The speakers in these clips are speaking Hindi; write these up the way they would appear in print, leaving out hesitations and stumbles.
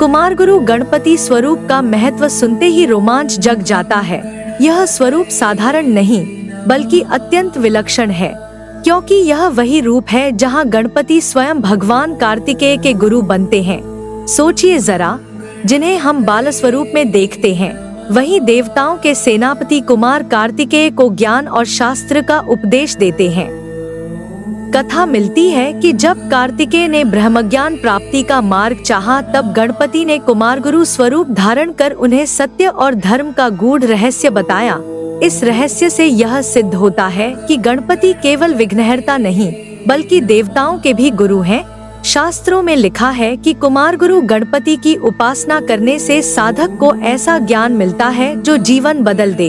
कुमार गुरु गणपति स्वरूप का महत्व सुनते ही रोमांच जग जाता है। यह स्वरूप साधारण नहीं बल्कि अत्यंत विलक्षण है, क्योंकि यह वही रूप है जहां गणपति स्वयं भगवान कार्तिकेय के गुरु बनते हैं। सोचिए जरा, जिन्हें हम बाल स्वरूप में देखते हैं, वही देवताओं के सेनापति कुमार कार्तिकेय को ज्ञान और शास्त्र का उपदेश देते हैं। कथा मिलती है कि जब कार्तिकेय ने ब्रह्मज्ञान प्राप्ति का मार्ग चाहा, तब गणपति ने कुमार गुरु स्वरूप धारण कर उन्हें सत्य और धर्म का गूढ़ रहस्य बताया। इस रहस्य से यह सिद्ध होता है कि गणपति केवल विघ्नहर्ता नहीं बल्कि देवताओं के भी गुरु हैं। शास्त्रों में लिखा है कि कुमार गुरु गणपति की उपासना करने से साधक को ऐसा ज्ञान मिलता है जो जीवन बदल दे।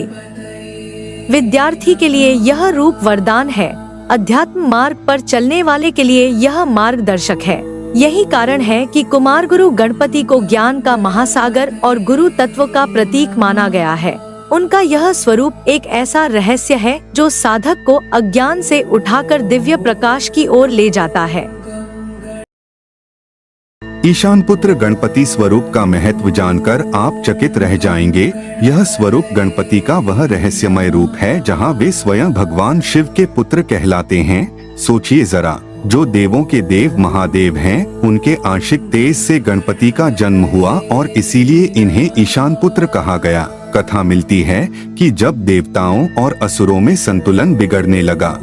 विद्यार्थी के लिए यह रूप वरदान है, अध्यात्म मार्ग पर चलने वाले के लिए यह मार्गदर्शक है। यही कारण है कि कुमार गुरु गणपति को ज्ञान का महासागर और गुरु तत्व का प्रतीक माना गया है। उनका यह स्वरूप एक ऐसा रहस्य है जो साधक को अज्ञान से उठाकर दिव्य प्रकाश की ओर ले जाता है। ईशान पुत्र गणपति स्वरूप का महत्व जानकर आप चकित रह जाएंगे। यह स्वरूप गणपति का वह रहस्यमय रूप है जहां वे स्वयं भगवान शिव के पुत्र कहलाते हैं। सोचिए जरा, जो देवों के देव महादेव हैं, उनके आंशिक तेज से गणपति का जन्म हुआ और इसीलिए इन्हें ईशान पुत्र कहा गया। कथा मिलती है कि जब देवताओं और असुरों में संतुलन बिगड़ने लगा,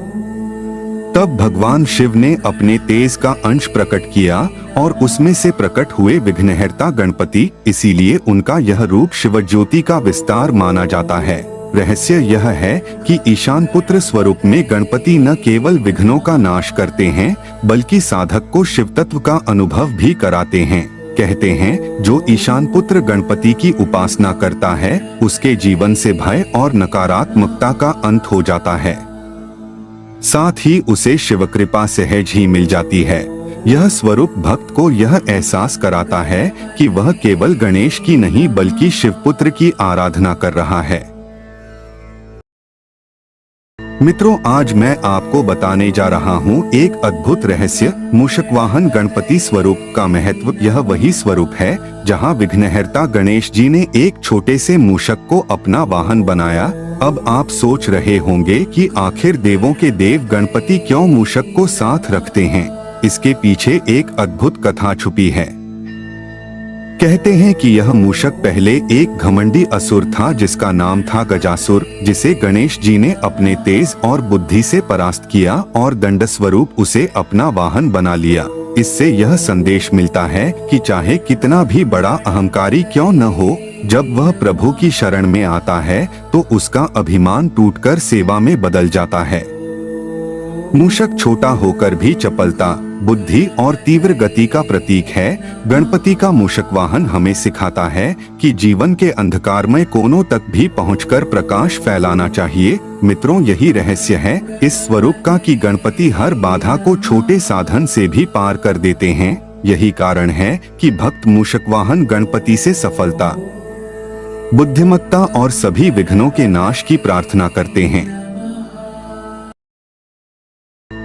तब भगवान शिव ने अपने तेज का अंश प्रकट किया और उसमें से प्रकट हुए विघ्नहर्ता गणपति, इसीलिए उनका यह रूप शिवज्योति का विस्तार माना जाता है। रहस्य यह है कि ईशान पुत्र स्वरूप में गणपति न केवल विघ्नों का नाश करते हैं बल्कि साधक को शिव तत्व का अनुभव भी कराते हैं। कहते हैं, जो ईशान पुत्र गणपति की उपासना करता है उसके जीवन से भय और नकारात्मकता का अंत हो जाता है, साथ ही उसे शिव कृपा सहज ही मिल जाती है। यह स्वरूप भक्त को यह एहसास कराता है कि वह केवल गणेश की नहीं बल्कि शिवपुत्र की आराधना कर रहा है। मित्रों, आज मैं आपको बताने जा रहा हूँ एक अद्भुत रहस्य, मूषक वाहन गणपति स्वरूप का महत्व। यह वही स्वरूप है जहाँ विघ्नहर्ता गणेश जी ने एक छोटे से मूषक को अपना वाहन बनाया। अब आप सोच रहे होंगे कि आखिर देवों के देव गणपति क्यों मूषक को साथ रखते हैं। इसके पीछे एक अद्भुत कथा छुपी है। कहते हैं कि यह मूषक पहले एक घमंडी असुर था जिसका नाम था गजासुर, जिसे गणेश जी ने अपने तेज और बुद्धि से परास्त किया और दंड स्वरूप उसे अपना वाहन बना लिया। इससे यह संदेश मिलता है कि चाहे कितना भी बड़ा अहंकारी क्यों न हो, जब वह प्रभु की शरण में आता है तो उसका अभिमान टूटकर सेवा में बदल जाता है। मूषक छोटा होकर भी चपलता, बुद्धि और तीव्र गति का प्रतीक है। गणपति का मूषक वाहन हमें सिखाता है कि जीवन के अंधकारमय कोनों तक भी पहुंचकर प्रकाश फैलाना चाहिए। मित्रों, यही रहस्य है इस स्वरूप का कि गणपति हर बाधा को छोटे साधन से भी पार कर देते हैं। यही कारण है कि भक्त मूषक वाहन गणपति से सफलता, बुद्धिमत्ता और सभी विघ्नों के नाश की प्रार्थना करते हैं।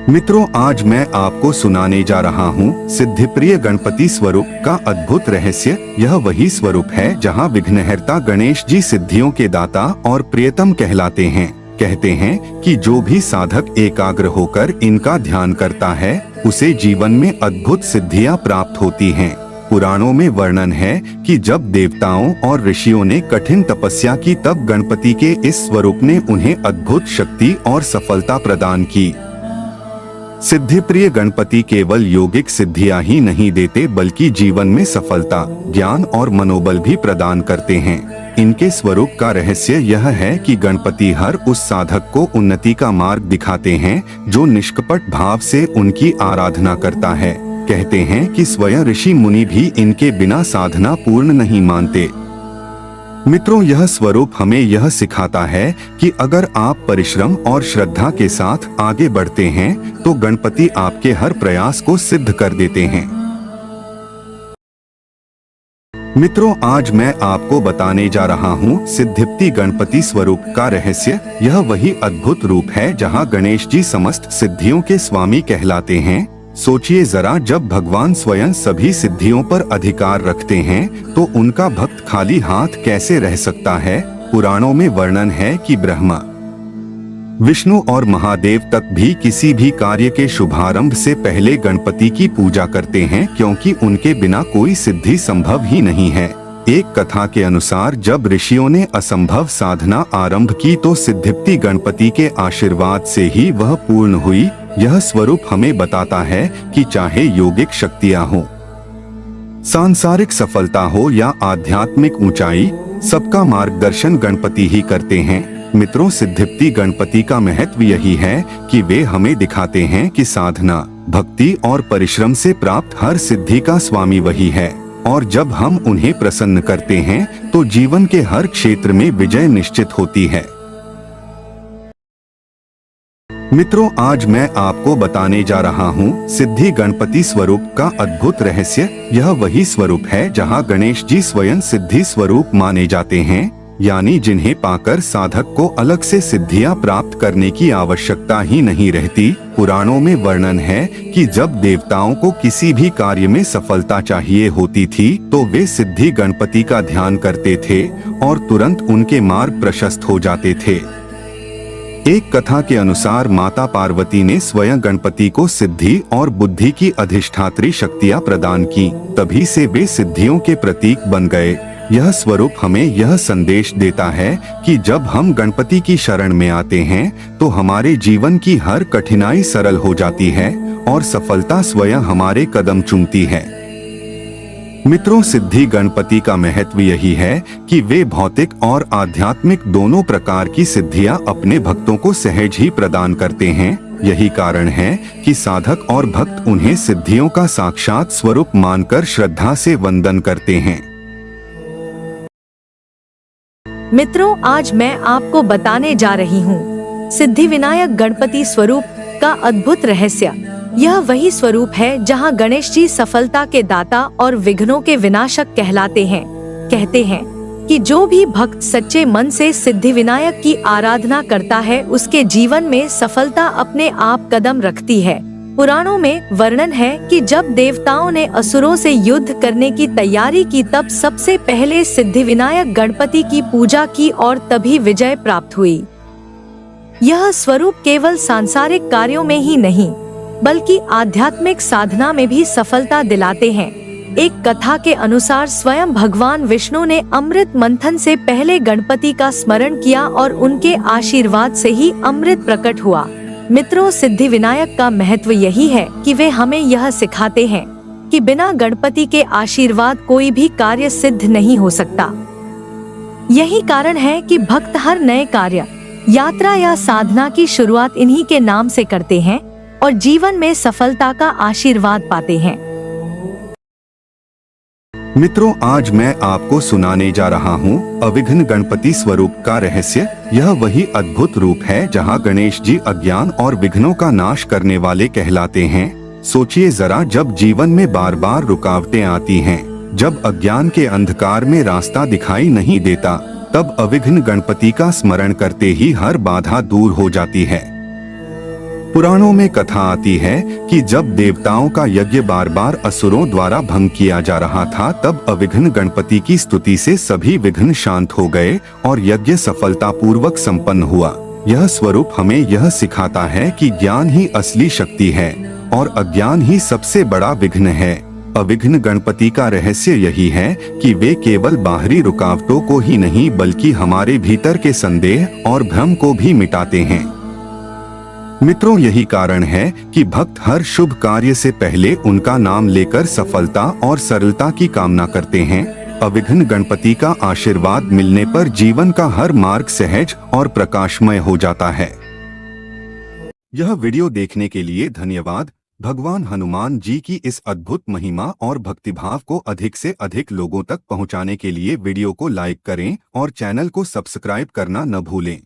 मित्रों, आज मैं आपको सुनाने जा रहा हूँ सिद्धिप्रिय गणपति स्वरूप का अद्भुत रहस्य। यह वही स्वरूप है जहाँ विघ्नहर्ता गणेश जी सिद्धियों के दाता और प्रियतम कहलाते हैं। कहते हैं कि जो भी साधक एकाग्र होकर इनका ध्यान करता है उसे जीवन में अद्भुत सिद्धियां प्राप्त होती हैं। पुराणों में वर्णन है कि जब देवताओं और ऋषियों ने कठिन तपस्या की, तब गणपति के इस स्वरूप ने उन्हें अद्भुत शक्ति और सफलता प्रदान की। सिद्धिप्रिय गणपति केवल यौगिक सिद्धियां ही नहीं देते बल्कि जीवन में सफलता, ज्ञान और मनोबल भी प्रदान करते हैं। इनके स्वरूप का रहस्य यह है कि गणपति हर उस साधक को उन्नति का मार्ग दिखाते हैं जो निष्कपट भाव से उनकी आराधना करता है। कहते हैं कि स्वयं ऋषि मुनि भी इनके बिना साधना पूर्ण नहीं मानते। मित्रों, यह स्वरूप हमें यह सिखाता है कि अगर आप परिश्रम और श्रद्धा के साथ आगे बढ़ते हैं तो गणपति आपके हर प्रयास को सिद्ध कर देते हैं। मित्रों, आज मैं आपको बताने जा रहा हूँ सिद्धिप्ति गणपति स्वरूप का रहस्य। यह वही अद्भुत रूप है जहाँ गणेश जी समस्त सिद्धियों के स्वामी कहलाते हैं। सोचिए जरा, जब भगवान स्वयं सभी सिद्धियों पर अधिकार रखते हैं तो उनका भक्त खाली हाथ कैसे रह सकता है। पुराणों में वर्णन है कि ब्रह्मा, विष्णु और महादेव तक भी किसी भी कार्य के शुभारंभ से पहले गणपति की पूजा करते हैं, क्योंकि उनके बिना कोई सिद्धि संभव ही नहीं है। एक कथा के अनुसार जब ऋषियों ने असंभव साधना आरंभ की तो सिद्धिप्ति गणपति के आशीर्वाद से ही वह पूर्ण हुई। यह स्वरूप हमें बताता है कि चाहे योगिक शक्तियां हो, सांसारिक सफलता हो या आध्यात्मिक ऊंचाई, सबका मार्गदर्शन गणपति ही करते हैं। मित्रों, सिद्धिप्ति गणपति का महत्व यही है कि वे हमें दिखाते हैं कि साधना, भक्ति और परिश्रम से प्राप्त हर सिद्धि का स्वामी वही है, और जब हम उन्हें प्रसन्न करते हैं तो जीवन के हर क्षेत्र में विजय निश्चित होती है। मित्रों, आज मैं आपको बताने जा रहा हूँ सिद्धि गणपति स्वरूप का अद्भुत रहस्य। यह वही स्वरूप है जहाँ गणेश जी स्वयं सिद्धि स्वरूप माने जाते हैं, यानी जिन्हें पाकर साधक को अलग से सिद्धियां प्राप्त करने की आवश्यकता ही नहीं रहती। पुराणों में वर्णन है कि जब देवताओं को किसी भी कार्य में सफलता चाहिए होती थी तो वे सिद्धि गणपति का ध्यान करते थे और तुरंत उनके मार्ग प्रशस्त हो जाते थे। एक कथा के अनुसार माता पार्वती ने स्वयं गणपति को सिद्धि और बुद्धि की अधिष्ठात्री शक्तियां प्रदान की, तभी से वे सिद्धियों के प्रतीक बन गए। यह स्वरूप हमें यह संदेश देता है कि जब हम गणपति की शरण में आते हैं तो हमारे जीवन की हर कठिनाई सरल हो जाती है और सफलता स्वयं हमारे कदम चूमती है। मित्रों, सिद्धि गणपति का महत्व यही है कि वे भौतिक और आध्यात्मिक दोनों प्रकार की सिद्धियां अपने भक्तों को सहज ही प्रदान करते हैं। यही कारण है कि साधक और भक्त उन्हें सिद्धियों का साक्षात स्वरूप मानकर श्रद्धा से वंदन करते हैं। मित्रों, आज मैं आपको बताने जा रही हूँ सिद्धि विनायक गणपति स्वरूप का अद्भुत रहस्य। यह वही स्वरूप है जहाँ गणेश जी सफलता के दाता और विघ्नों के विनाशक कहलाते हैं। कहते हैं कि जो भी भक्त सच्चे मन से सिद्धि विनायक की आराधना करता है उसके जीवन में सफलता अपने आप कदम रखती है। पुराणों में वर्णन है कि जब देवताओं ने असुरों से युद्ध करने की तैयारी की तब सबसे पहले सिद्धि विनायक गणपति की पूजा की और तभी विजय प्राप्त हुई। यह स्वरूप केवल सांसारिक कार्यों में ही नहीं बल्कि आध्यात्मिक साधना में भी सफलता दिलाते हैं। एक कथा के अनुसार स्वयं भगवान विष्णु ने अमृत मंथन से पहले गणपति का स्मरण किया और उनके आशीर्वाद से ही अमृत प्रकट हुआ। मित्रों, सिद्धि विनायक का महत्व यही है कि वे हमें यह सिखाते हैं कि बिना गणपति के आशीर्वाद कोई भी कार्य सिद्ध नहीं हो सकता। यही कारण है कि भक्त हर नए कार्य, यात्रा या साधना की शुरुआत इन्हीं के नाम से करते हैं और जीवन में सफलता का आशीर्वाद पाते हैं। मित्रों, आज मैं आपको सुनाने जा रहा हूँ अविघ्न गणपति स्वरूप का रहस्य। यह वही अद्भुत रूप है जहाँ गणेश जी अज्ञान और विघ्नों का नाश करने वाले कहलाते हैं। सोचिए जरा, जब जीवन में बार बार रुकावटें आती हैं, जब अज्ञान के अंधकार में रास्ता दिखाई नहीं देता, तब अविघ्न गणपति का स्मरण करते ही हर बाधा दूर हो जाती है। पुराणों में कथा आती है कि जब देवताओं का यज्ञ बार बार असुरों द्वारा भंग किया जा रहा था तब अविघ्न गणपति की स्तुति से सभी विघ्न शांत हो गए और यज्ञ सफलतापूर्वक संपन्न हुआ। यह स्वरूप हमें यह सिखाता है कि ज्ञान ही असली शक्ति है और अज्ञान ही सबसे बड़ा विघ्न है। अविघ्न गणपति का रहस्य यही है कि वे केवल बाहरी रुकावटों को ही नहीं बल्कि हमारे भीतर के संदेह और भ्रम को भी मिटाते हैं। मित्रों, यही कारण है कि भक्त हर शुभ कार्य से पहले उनका नाम लेकर सफलता और सरलता की कामना करते हैं। अविघ्न गणपति का आशीर्वाद मिलने पर जीवन का हर मार्ग सहज और प्रकाशमय हो जाता है। यह वीडियो देखने के लिए धन्यवाद। भगवान हनुमान जी की इस अद्भुत महिमा और भक्तिभाव को अधिक से अधिक लोगों तक पहुंचाने के लिए वीडियो को लाइक करें और चैनल को सब्सक्राइब करना न भूलें।